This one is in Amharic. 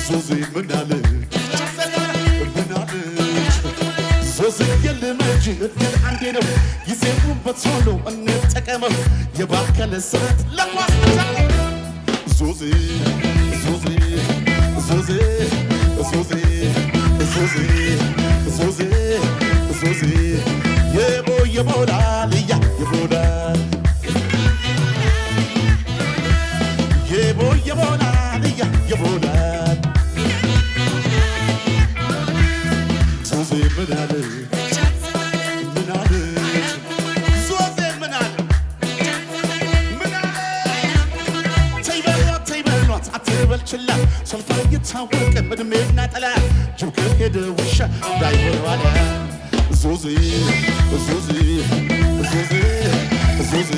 ዞዜ ምናለ ዞዜ የለመጅ እድል አንዴ ነው ይዜሙበት ሆኖ እንጠቀመው የባከለ ሰዓት ለማስተሳለ ዞዜ ዞዜ ዞዜ ዞዜ ዞዜ ዞዜ ዞዜ የቦላል ያ የቦላል የቦላል ያ የቦላል ዞዜ ምናለ ምናለ ዞዜ ምናለ ምናለ ተይበሏት አትበልችላ ሰልፋ እየታወቀ ምድሜና ጠላ ጅብ ከሄደ ውሻ እንዳይሆነዋለ ዞዜ ዞዜ ዞዜ ዞዜ